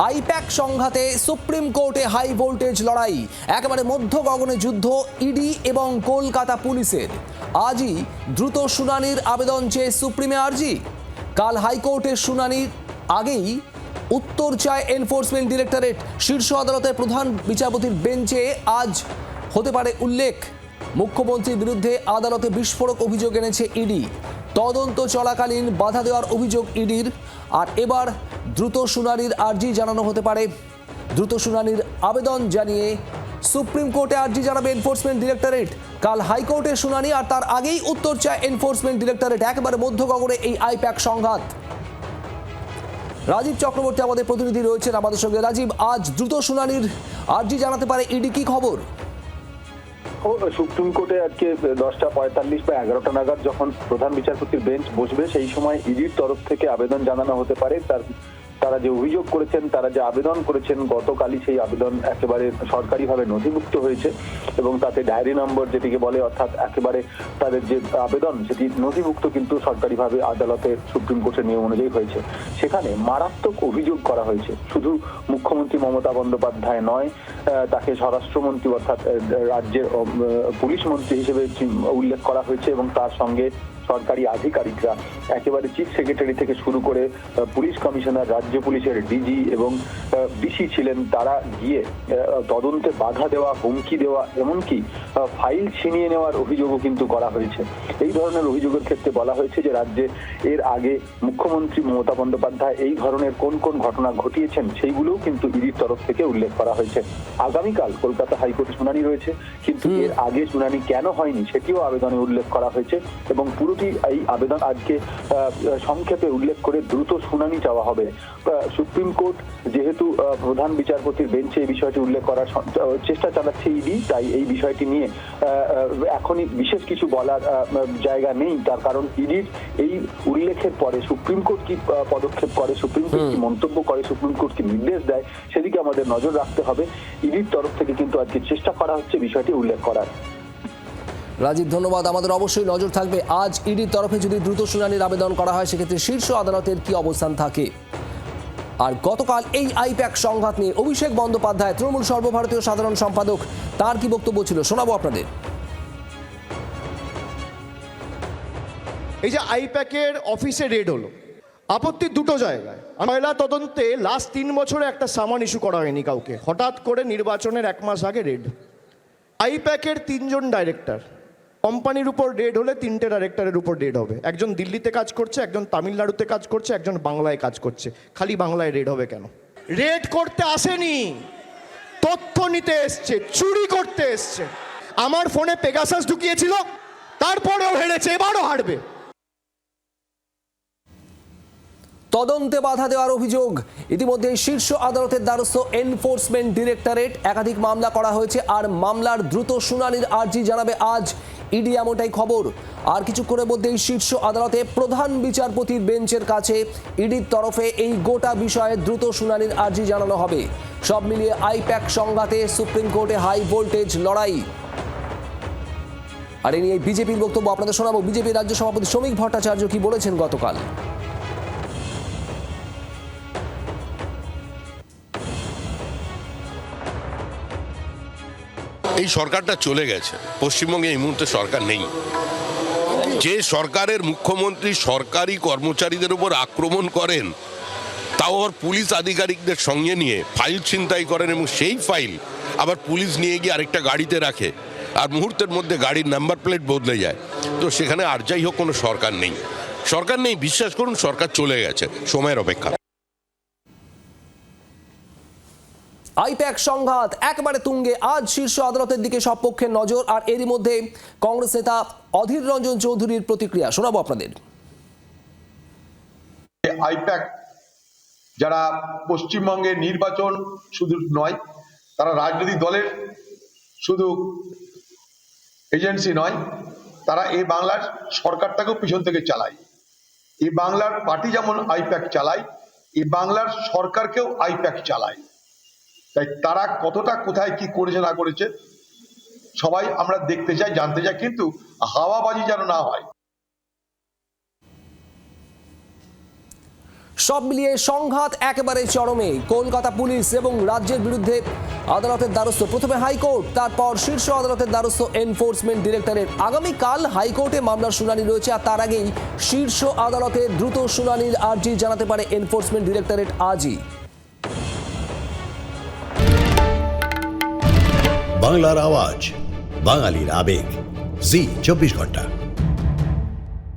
I-PAC সংঘাতে supreme কোর্টে high voltage লড়াই, একেবারে মধ্য গগনে যুদ্ধ ইডি এবং কলকাতা পুলিশের। আজই দ্রুত শুনানির আবেদন চেয়ে সুপ্রিমে আর্জি। কাল হাইকোর্টের শুনানির আগেই উত্তর চায় এনফোর্সমেন্ট ডিরেক্টরেট। শীর্ষ আদালতের প্রধান বিচারপতির বেঞ্চে আজ হতে পারে উল্লেখ। মুখ্যমন্ত্রীর বিরুদ্ধে আদালতে বিস্ফোরক অভিযোগ এনেছে ইডি। তদন্ত চলাকালীন বাধা দেওয়ার অভিযোগ ইডির। আর এবার দ্রুত শুনানির আর্জি জানানো হতে পারে। দ্রুত শুনানির আবেদন জানিয়ে সুপ্রিম কোর্টে আর্জি জানাবে এনফোর্সমেন্ট ডিরেক্টরেট। কাল হাইকোর্টের শুনানি, আর তার আগেই উত্তর চায় এনফোর্সমেন্ট ডিরেক্টরেট। একেবারে মধ্য গগনে এই আইপ্যাক সংঘাত। রাজীব চক্রবর্তী আমাদের প্রতিনিধি রয়েছেন আমাদের সঙ্গে। রাজীব, আজ দ্রুত শুনানির আর্জি জানাতে পারে ইডি, কি খবর? সুপ্রিম কোর্টে আজকে 10:45 বা 11টা নাগাদ যখন প্রধান বিচারপতির বেঞ্চ বসবে, সেই সময় ইডির তরফ থেকে আবেদন জানানো হতে পারে। তারা যে অভিযোগ করেছেন, তারা যে আবেদন করেছেন, গতকালই সেই আবেদন একেবারে সরকারিভাবে নথিভুক্ত হয়েছে এবং তাতে ডায়েরি নম্বর যেটিকে বলে, অর্থাৎ একেবারে তাদের যে আবেদন সেটি নথিভুক্ত কিন্তু সরকারিভাবে আদালতের সুপ্রিম কোর্টের নিয়ম অনুযায়ী হয়েছে। সেখানে মারাত্মক অভিযোগ করা হয়েছে। শুধু মুখ্যমন্ত্রী মমতা বন্দ্যোপাধ্যায় নয়, তাকে স্বরাষ্ট্রমন্ত্রী অর্থাৎ রাজ্যের পুলিশ মন্ত্রী হিসেবে উল্লেখ করা হয়েছে এবং তার সঙ্গে সরকারি আধিকারিকরা, একেবারে চিফ সেক্রেটারি থেকে শুরু করে পুলিশ কমিশনার, রাজ্য পুলিশের ডিজি এবং ডিসি ছিলেন, তারা গিয়ে তদন্তে বাধা দেওয়া, হুমকি দেওয়া, এমনকি ফাইল ছিনিয়ে নেওয়ার অভিযোগও কিন্তু করা হয়েছে। এই ধরনের অভিযোগের ক্ষেত্রে বলা হয়েছে যে রাজ্যে এর আগে মুখ্যমন্ত্রী মমতা বন্দ্যোপাধ্যায় এই ধরনের কোন কোন ঘটনা ঘটিয়েছেন সেইগুলোও কিন্তু ইডির তরফ থেকে উল্লেখ করা হয়েছে। আগামীকাল কলকাতা হাইকোর্টে শুনানি রয়েছে, কিন্তু এর আগে শুনানি কেন হয়নি সেটিও আবেদনে উল্লেখ করা হয়েছে এবং পুরোটি এই আবেদন আজকে সংক্ষেপে উল্লেখ করে দ্রুত শুনানি চাওয়া হবে। সুপ্রিম কোর্ট যেহেতু প্রধান বিচারপতির বেঞ্চে এই বিষয়টি উল্লেখ করার চেষ্টা চালাচ্ছে ইডি, তাই এই বিষয়টি নিয়ে এখনই বিশেষ কিছু বলার জায়গা নেই। তার কারণ ইডির এই উল্লেখের পরে সুপ্রিম কোর্ট কি পদক্ষেপ করে, সুপ্রিম কোর্ট কি মন্তব্য করে, সুপ্রিম কোর্ট কি নির্দেশ দেয়, সেদিকে আমাদের নজর রাখতে হবে। ইডির তরফ থেকে কিন্তু আজকে চেষ্টা করা হচ্ছে বিষয়টি উল্লেখ করার। রাজীব, ধন্যবাদ। আমাদের অবশ্যই নজর থাকবে। আজ ইডির তরফে যদি দ্রুত শুনানির আবেদন করা হয়, সেক্ষেত্রে শীর্ষ আদালতের কি অবস্থান থাকে। আর গতকাল এই আইপ্যাক সংঘাত নিয়ে অভিষেক বন্দ্যোপাধ্যায়, তৃণমূল সর্বভারতীয় সাধারণ সম্পাদক, তার কি বক্তব্য ছিল শোনাবো আপনাদের। এই যে আইপ্যাকের অফিসে রেড হলো, আপত্তি দুটো জায়গায়। ময়লা তদন্তে লাস্ট 3 বছরে একটা সামান ইস্যু করা হয়নি কাউকে, হঠাৎ করে নির্বাচনের 1 মাস আগে রেড। আইপ্যাকের 3 জন ডাইরেক্টর, কোম্পানির উপর রেড হলে 3টে ডাইরেক্টরের উপর রেড হবে। একজন দিল্লিতে কাজ করছে, একজন তামিলনাড়ুতে কাজ করছে, একজন বাংলায় কাজ করছে। খালি বাংলায় রেড হবে কেন? রেড করতে আসেনি, তথ্য নিতে এসছে, চুরি করতে এসছে। আমার ফোনে পেগাসাস ঢুকিয়েছিল, তারপরেও হেরেছে, এবারও হারবে। তদন্তে বাধা দেওয়ার অভিযোগ। ইতিমধ্যে শীর্ষ আদালতের দ্বারস্থ এনফোর্সমেন্ট ডিরেক্টরেট। একাধিক মামলা করা হয়েছে, আর মামলার দ্রুত শুনানির আর্জি জানাবে আজ ইডি, এমনটাই খবর। আর কিছুক্ষণের মধ্যেই শীর্ষ আদালতে প্রধান বিচারপতির বেঞ্চের কাছে ইডির তরফে এই গোটা বিষয়ে দ্রুত শুনানির আর্জি জানানো হবে। সব মিলিয়ে আইপ্যাক সংঘাতে সুপ্রিম কোর্টে হাই ভোল্টেজ লড়াই। আর এই নিয়ে বিজেপির বক্তব্য আপনাদের শোনাবো। বিজেপির রাজ্য সভাপতি শ্রমিক ভট্টাচার্য কি বলেছেন গতকাল। এই সরকারটা চলে গেছে, পশ্চিমবঙ্গে এই মুহূর্তে সরকার নেই। যে সরকারের মুখ্যমন্ত্রী সরকারি কর্মচারীদের উপর আক্রমণ করেন, তাও আবার পুলিশ আধিকারিকদের সঙ্গে নিয়ে ফাইল ছিনতাই করেন এবং সেই ফাইল আবার পুলিশ নিয়ে গিয়ে আরেকটা গাড়িতে রাখে, আর মুহূর্তের মধ্যে গাড়ির নাম্বার প্লেট বদলে যায়। তো সেখানে আর যাই হোক, কোনো সরকার নেই, সরকার নেই, বিশ্বাস করুন, সরকার চলে গেছে, সময়ের অপেক্ষা। আইপ্যাক সংঘাত একেবারে তুঙ্গে। আজ শীর্ষ আদালতের দিকে সব পক্ষের নজর। আর এরই মধ্যে কংগ্রেস নেতা অধীর রঞ্জন চৌধুরীর প্রতিক্রিয়া শোনাবো আপনাদের। আইপ্যাক যারা পশ্চিমবঙ্গের নির্বাচন শুধু নয়, তারা রাজনৈতিক দলের শুধু এজেন্সি নয়, তারা এই বাংলার সরকারটাকেও পিছন থেকে চালায়। এই বাংলার পার্টি যেমন আইপ্যাক চালায়, এই বাংলার সরকারকেও আইপ্যাক চালায়। তাই তারা কতটা কোথায় কি করেছে না করেছে সবাই আমরা দেখতে চাই, জানতে চাই, কিন্তু হাওয়াবাজি যেন না হয়। সব মিলিয়ে সংঘাত একেবারে চরমে। কলকাতা পুলিশ এবং রাজ্যের বিরুদ্ধে আদালতের দ্বারস্থ প্রথমে হাইকোর্ট, তারপর শীর্ষ আদালতের দ্বারস্থ এনফোর্সমেন্ট ডিরেক্টরেট। আগামীকাল হাইকোর্টে মামলার শুনানি রয়েছে, আর তার আগেই শীর্ষ আদালতে দ্রুত শুনানির আর্জি জানাতে পারে এনফোর্সমেন্ট ডিরেক্টরেট আজই। বাংলার আওয়াজ, বাঙালির আবেগ, জি 24 ঘন্টা।